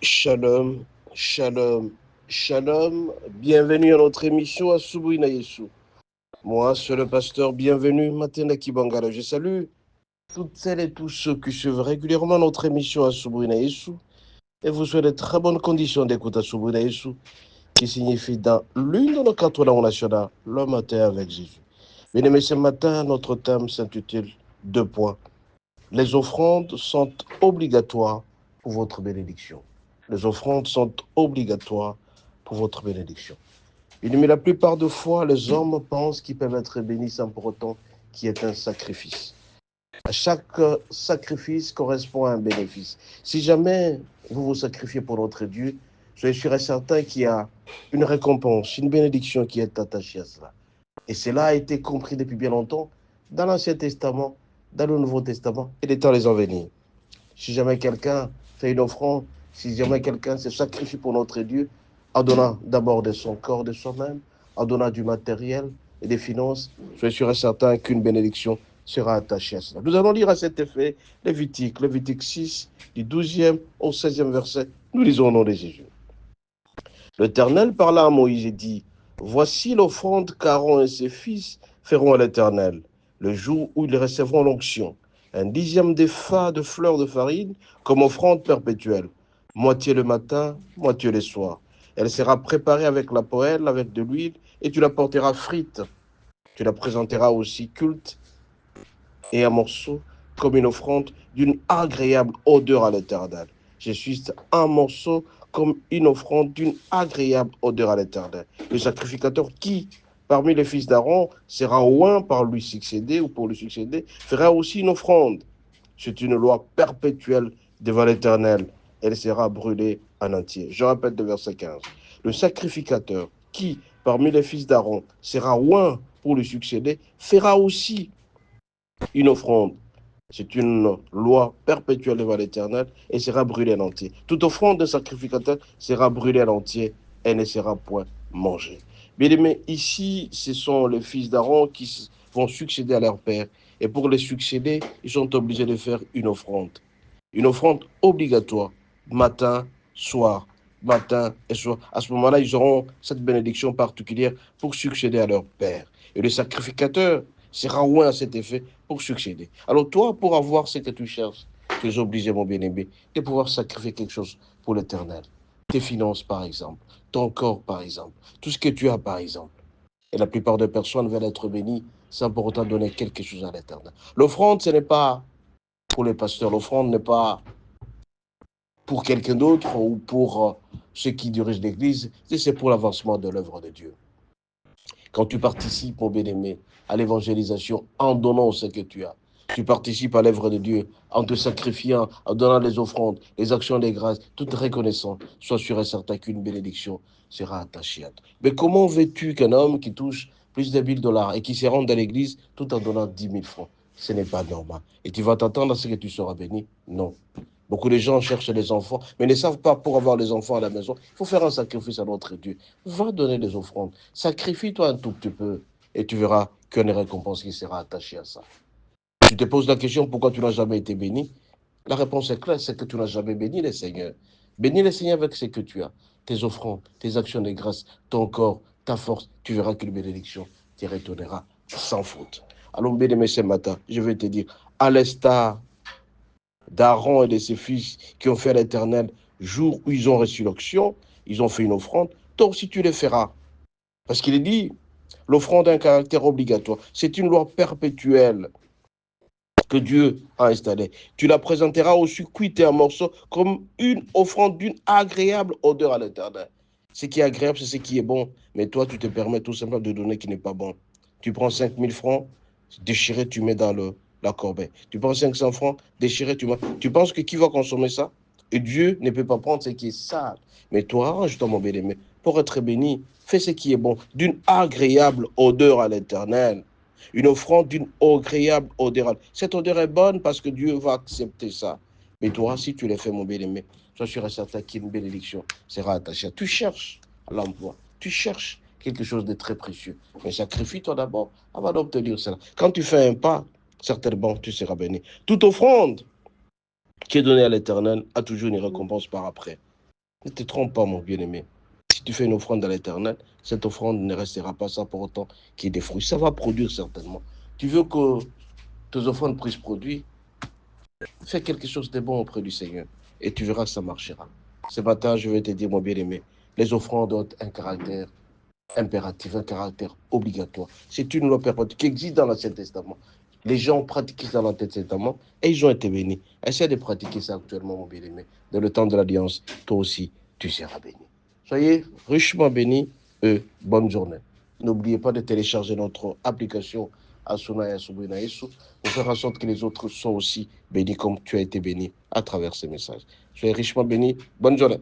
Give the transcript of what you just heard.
Shalom, shalom, shalom. Bienvenue à notre émission à Subouina Yesu. Moi, c'est le pasteur. Bienvenue, Matena Kibangala. Je salue toutes celles et tous ceux qui suivent régulièrement notre émission à Subouina Yesu. Et vous souhaitez de très bonnes conditions d'écoute à Subouina Yesu, qui signifie dans l'une de nos quatre langues nationales, le matin avec Jésus. Bien aimés, ce matin, notre thème s'intitule Deux points. Les offrandes sont obligatoires pour votre bénédiction. Les offrandes sont obligatoires pour votre bénédiction. Mais la plupart des fois, les hommes pensent qu'ils peuvent être bénis sans pour autant qu'il y ait un sacrifice. À chaque sacrifice correspond à un bénéfice. Si jamais vous vous sacrifiez pour notre Dieu, soyez sûr et certain qu'il y a une récompense, une bénédiction qui est attachée à cela. Et cela a été compris depuis bien longtemps dans l'Ancien Testament, dans le Nouveau Testament et des temps les en venir. Si jamais quelqu'un fait une offrande, si jamais quelqu'un se sacrifie pour notre Dieu, en donnant d'abord de son corps, de soi-même, en donnant du matériel et des finances, soyez sûr et certain qu'une bénédiction sera attachée à cela. Nous allons lire à cet effet Lévitique 6, du 12e au 16e verset. Nous lisons au nom de Jésus. L'Éternel parla à Moïse et dit, voici l'offrande qu'Aaron et ses fils feront à l'Éternel, le jour où ils recevront l'onction. Un dixième d'épha de fleurs de farine comme offrande perpétuelle, moitié le matin, moitié le soir. Elle sera préparée avec la poêle, avec de l'huile, et tu la porteras frite. Tu la présenteras aussi culte et un morceau comme une offrande d'une agréable odeur à l'Éternel. Je suis un morceau comme une offrande d'une agréable odeur à l'Éternel. Le sacrificateur qui, parmi les fils d'Aaron, sera oint par lui succéder ou pour lui succéder, fera aussi une offrande. C'est une loi perpétuelle devant l'Éternel. Elle sera brûlée en entier. Je répète le verset 15. Le sacrificateur qui, parmi les fils d'Aaron, sera oint pour lui succéder, fera aussi une offrande. C'est une loi perpétuelle devant l'Éternel et sera brûlée en entier. Toute offrande de sacrificateur sera brûlée en entier et ne sera point mangée. Bien aimé, ici, ce sont les fils d'Aaron qui vont succéder à leur père. Et pour les succéder, ils sont obligés de faire une offrande. Une offrande obligatoire, matin, soir, matin et soir. À ce moment-là, ils auront cette bénédiction particulière pour succéder à leur père. Et le sacrificateur sera loin à cet effet pour succéder. Alors toi, pour avoir ce que tu cherches, tu es obligé, mon bien-aimé, de pouvoir sacrifier quelque chose pour l'éternel. Tes finances, par exemple, ton corps, par exemple, tout ce que tu as, par exemple. Et la plupart des personnes veulent être bénies sans pour autant donner quelque chose à l'éternel. L'offrande, ce n'est pas pour les pasteurs. L'offrande n'est pas pour quelqu'un d'autre ou pour ceux qui dirigent l'Église. C'est pour l'avancement de l'œuvre de Dieu. Quand tu participes, mon bien-aimé, à l'évangélisation en donnant ce que tu as, tu participes à l'œuvre de Dieu en te sacrifiant, en donnant les offrandes, les actions des grâces, toute reconnaissance, sois sûr et certain qu'une bénédiction sera attachée à toi. Mais comment veux-tu qu'un homme qui touche plus de 1000 $ et qui se rende à l'église tout en donnant 10 000 francs? Ce n'est pas normal. Et tu vas t'attendre à ce que tu seras béni? Non. Beaucoup de gens cherchent les enfants, mais ne savent pas pour avoir les enfants à la maison. Il faut faire un sacrifice à notre Dieu. Va donner des offrandes. Sacrifie-toi un tout petit peu et tu verras qu'il y a une récompense qui sera attachée à ça. Tu te poses la question pourquoi tu n'as jamais été béni. La réponse est claire, c'est que tu n'as jamais béni le Seigneur. Bénis le Seigneur avec ce que tu as. Tes offrandes, tes actions de grâce, ton corps, ta force. Tu verras qu'une bénédiction te retournera sans faute. Alors, bien aimé ce matin, je vais te dire, à l'instar d'Aaron et de ses fils qui ont fait à l'Éternel, jour où ils ont reçu l'onction, ils ont fait une offrande, toi aussi tu le feras. Parce qu'il est dit, l'offrande a un caractère obligatoire. C'est une loi perpétuelle que Dieu a installée. Tu la présenteras aussi cuite et en morceaux comme une offrande d'une agréable odeur à l'Éternel. Ce qui est agréable, c'est ce qui est bon. Mais toi, tu te permets tout simplement de donner ce qui n'est pas bon. Tu prends 5 000 francs, déchiré, tu mets dans la corbeille. Tu prends 500 francs, déchiré, tu mets. Tu penses que qui va consommer ça? Et Dieu ne peut pas prendre ce qui est sale. Mais toi, arrange-toi, mon bien-aimé, pour être béni. Fais ce qui est bon, d'une agréable odeur à l'Éternel. Une offrande d'une agréable odeur. Cette odeur est bonne parce que Dieu va accepter ça. Mais toi, si tu le fais, mon bien-aimé, sois sûr et certain qu'une bénédiction sera attachée. Tu cherches l'emploi, tu cherches quelque chose de très précieux. Mais sacrifie-toi d'abord avant d'obtenir cela. Quand tu fais un pas, certainement tu seras béni. Toute offrande qui est donnée à l'Éternel a toujours une récompense par après. Ne te trompe pas, mon bien-aimé. Si tu fais une offrande à l'Éternel, cette offrande ne restera pas sans pour autant qu'il y ait des fruits. Ça va produire certainement. Tu veux que tes offrandes puissent produire, fais quelque chose de bon auprès du Seigneur et tu verras que ça marchera. Ce matin, je vais te dire, mon bien-aimé, les offrandes ont un caractère impératif, un caractère obligatoire. C'est une loi perpétuelle qui existe dans l'Ancien Testament. Les gens pratiquaient ça dans l'Ancien Testament et ils ont été bénis. Essaie de pratiquer ça actuellement, mon bien-aimé. Dans le temps de l'Alliance, toi aussi, tu seras béni. Soyez richement bénis et bonne journée. N'oubliez pas de télécharger notre application Asuna et Asubuna Yesu pour faire en sorte que les autres soient aussi bénis comme tu as été béni à travers ces messages. Soyez richement bénis. Bonne journée.